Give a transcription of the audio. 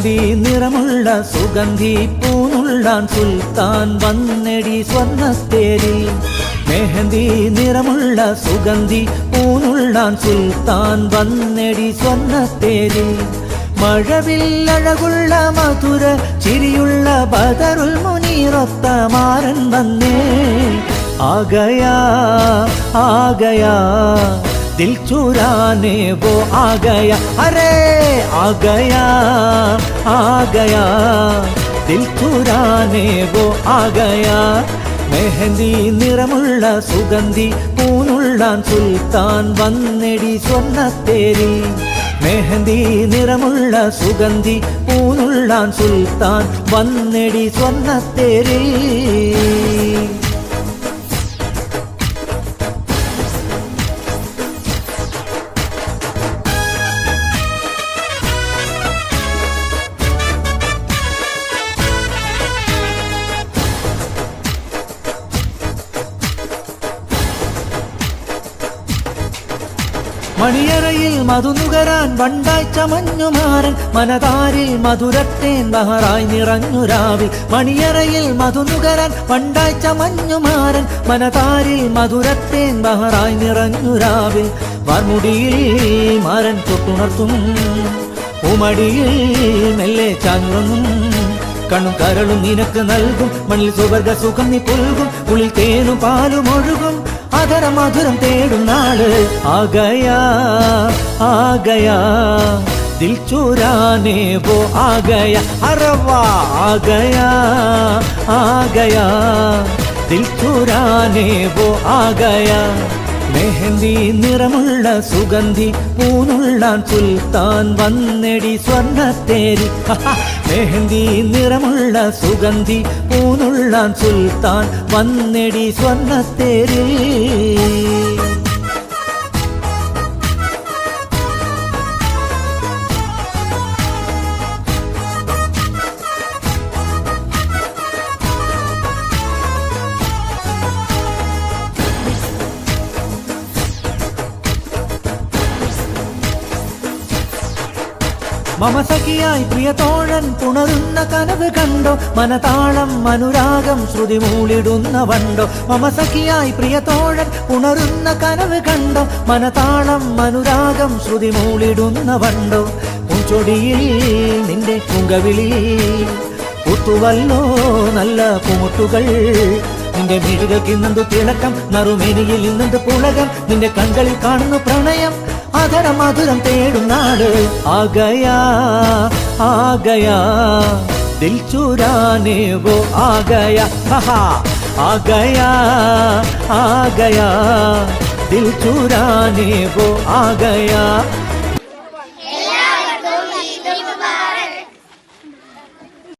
മെഹന്തി നിറമുള്ള സുഗന്ധി പൂനുള്ളാൻ സുൽത്താൻ വന്നെടി സ്വർണ്ണത്തേരിൽ. മെഹന്തി നിറമുള്ള സുഗന്ധി പൂനുള്ളാൻ സുൽത്താൻ വന്നെടി സ്വർണ്ണത്തേരിൽ. മഴവില്ലഴകുള്ള മധുര ചിരിയുള്ള ബദറുൽ മുനീറൊത്ത മാരൻ വന്നേ. ആഗയാ ആഗയാ दिल चुराने वो आ गया, अरे आ गया दिल चुराने वो आ गया. മെഹന്തി നിറമുള്ള സുഗന്ധി പൂനുള്ളാൻ സുൽത്താൻ വന്നെടി സ്വർണ്ണത്തേരിൽ. മെഹന്തി നിറമുള്ള സുഗന്ധി പൂനുള്ളാൻ സുൽത്താൻ വന്നെടി സ്വർണ്ണത്തേരിൽ. മണിയറയിൽ മധുനുകരാൻ വണ്ടായി ചമഞ്ഞുമാരൻ മനതാരിൽ മധുരത്തേൻ ബഹറായി നിറഞ്ഞു രാവിൽ. മണിയറയിൽ മധുനുകരാൻ വണ്ടായി ചമഞ്ഞുമാരൻ മനതാരിൽ മധുരത്തേൻ ബഹറായി നിറഞ്ഞു രാവിൽ. വാർമുടിയിൽ മാരൻ തൊട്ടുണർത്തും പൂമടിയിൽ മെല്ലെ ചാഞ്ഞുറങ്ങും. കണ്ണും കരളും നിനക്ക് നൽകും മണ്ണിൽ സുവർഗ സുഖം നീ പുൽകും. ഉള്ളിൽ തേനും പാലും ഒഴുകും അധര മധുരം തേടും നാള്. ആഗയാ ദിൽ ചുരാനെ വോ ആഗയാ, അറവാ ആഗയാ ദിൽ ചുരാനെ വോ ആഗയാ. മെഹന്തി നിറമുള്ള സുഗന്ധി പൂനുള്ളാൻ സുൽത്താൻ വന്നെടി സ്വർണ്ണത്തേരിൽ. മെഹന്തി നിറമുള്ള സുഗന്ധി പൂനുള്ളാൻ സുൽത്താൻ വന്നെടി സ്വർണ്ണത്തേരിൽ. മമസഖിയായി പ്രിയതോഴൻ പുണരുന്ന കനവ് കണ്ടോ. മനതാളം അനുരാഗം ശ്രുതി മൂളിടുന്ന വണ്ടോ. മമസഖിയായി പ്രിയതോഴൻ പുണരുന്ന കനവ് കണ്ടോ. മനതാളം അനുരാഗം ശ്രുതി മൂളിടുന്ന വണ്ടോ. പൂച്ചൊടിയിൽ നിന്റെ പൂങ്കവിളി പൂത്തുവല്ലോ നല്ല പൂമുട്ടുകൾ. നിന്റെ മിഴികൾക്ക് ഇന്നെന്തു തിളക്കം, നറുമേനിയിൽ ഇന്നെന്ത് പുളകം. നിന്റെ കൺകളിൽ കാണുന്നു പ്രണയം, അധര മധുരം തേടും നാട്. ആഗയാ ദിൽ ചുരാനെ വോ ആഗയാ, ആഗയാ ദിൽ ചുരാനെ വോ ആഗയാ.